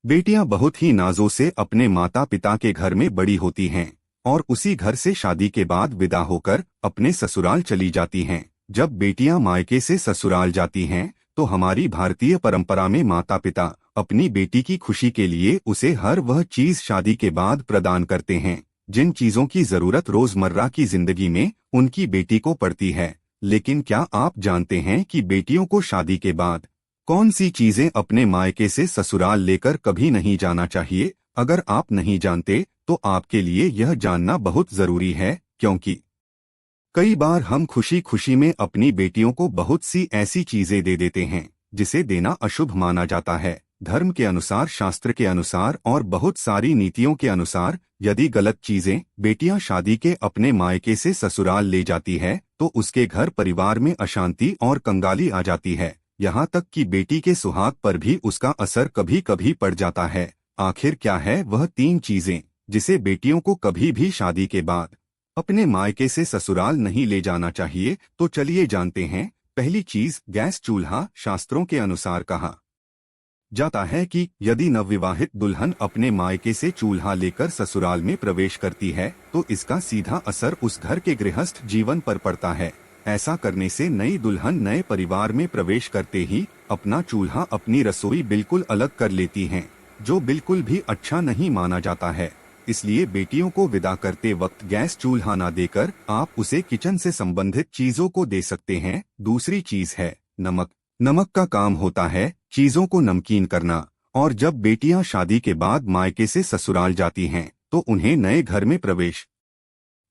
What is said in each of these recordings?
बेटियां बहुत ही नाजों से अपने माता पिता के घर में बड़ी होती हैं और उसी घर से शादी के बाद विदा होकर अपने ससुराल चली जाती हैं। जब बेटियां मायके से ससुराल जाती हैं तो हमारी भारतीय परंपरा में माता पिता अपनी बेटी की खुशी के लिए उसे हर वह चीज शादी के बाद प्रदान करते हैं जिन चीजों की जरूरत रोजमर्रा की जिंदगी में उनकी बेटी को पड़ती है। लेकिन क्या आप जानते हैं कि बेटियों को शादी के बाद कौन सी चीजें अपने मायके से ससुराल लेकर कभी नहीं जाना चाहिए? अगर आप नहीं जानते तो आपके लिए यह जानना बहुत जरूरी है, क्योंकि कई बार हम खुशी खुशी में अपनी बेटियों को बहुत सी ऐसी चीजें दे देते हैं जिसे देना अशुभ माना जाता है। धर्म के अनुसार, शास्त्र के अनुसार और बहुत सारी नीतियों के अनुसार यदि गलत चीजें बेटियां शादी के अपने मायके से ससुराल ले जाती है तो उसके घर परिवार में अशांति और कंगाली आ जाती है। यहाँ तक कि बेटी के सुहाग पर भी उसका असर कभी कभी पड़ जाता है। आखिर क्या है वह 3 चीजें जिसे बेटियों को कभी भी शादी के बाद अपने मायके से ससुराल नहीं ले जाना चाहिए? तो चलिए जानते हैं। पहली चीज, गैस चूल्हा। शास्त्रों के अनुसार कहा जाता है कि यदि नवविवाहित दुल्हन अपने मायके से चूल्हा लेकर ससुराल में प्रवेश करती है तो इसका सीधा असर उस घर के गृहस्थ जीवन पर पड़ता है। ऐसा करने से नई दुल्हन नए परिवार में प्रवेश करते ही अपना चूल्हा, अपनी रसोई बिल्कुल अलग कर लेती हैं, जो बिल्कुल भी अच्छा नहीं माना जाता है। इसलिए बेटियों को विदा करते वक्त गैस चूल्हा न देकर आप उसे किचन से संबंधित चीजों को दे सकते हैं। दूसरी चीज है नमक। नमक का काम होता है चीजों को नमकीन करना, और जब बेटियां शादी के बाद मायके से ससुराल जाती हैं तो उन्हें नए घर में प्रवेश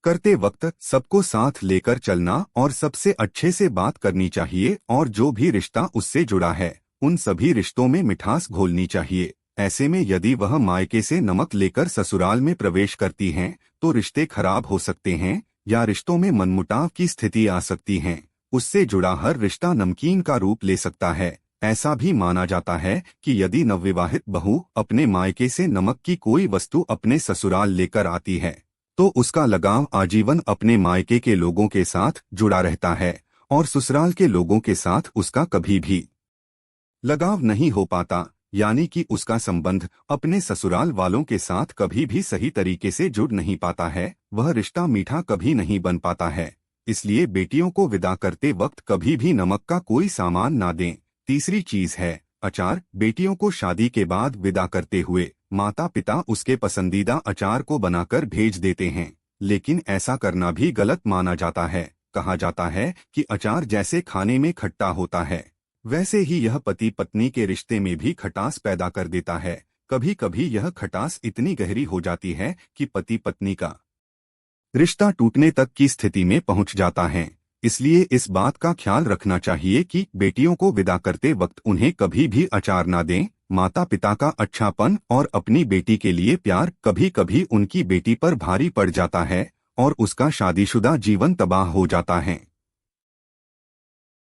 करते वक्त सबको साथ लेकर चलना और सबसे अच्छे से बात करनी चाहिए, और जो भी रिश्ता उससे जुड़ा है उन सभी रिश्तों में मिठास घोलनी चाहिए। ऐसे में यदि वह मायके से नमक लेकर ससुराल में प्रवेश करती हैं तो रिश्ते खराब हो सकते हैं या रिश्तों में मनमुटाव की स्थिति आ सकती है। उससे जुड़ा हर रिश्ता नमकीन का रूप ले सकता है। ऐसा भी माना जाता है कि यदि नवविवाहित बहू अपने मायके से नमक की कोई वस्तु अपने ससुराल लेकर आती है तो उसका लगाव आजीवन अपने मायके के लोगों के साथ जुड़ा रहता है और ससुराल के लोगों के साथ उसका कभी भी लगाव नहीं हो पाता, यानी कि उसका संबंध अपने ससुराल वालों के साथ कभी भी सही तरीके से जुड़ नहीं पाता है। वह रिश्ता मीठा कभी नहीं बन पाता है। इसलिए बेटियों को विदा करते वक्त कभी भी नमक का कोई सामान ना दें। तीसरी चीज है अचार। बेटियों को शादी के बाद विदा करते हुए माता पिता उसके पसंदीदा अचार को बनाकर भेज देते हैं, लेकिन ऐसा करना भी गलत माना जाता है। कहा जाता है कि अचार जैसे खाने में खट्टा होता है वैसे ही यह पति पत्नी के रिश्ते में भी खटास पैदा कर देता है। कभी कभी यह खटास इतनी गहरी हो जाती है कि पति पत्नी का रिश्ता टूटने तक की स्थिति में पहुंच जाता है। इसलिए इस बात का ख्याल रखना चाहिए कि बेटियों को विदा करते वक्त उन्हें कभी भी अचार ना दें। माता पिता का अच्छापन और अपनी बेटी के लिए प्यार कभी कभी उनकी बेटी पर भारी पड़ जाता है और उसका शादीशुदा जीवन तबाह हो जाता है।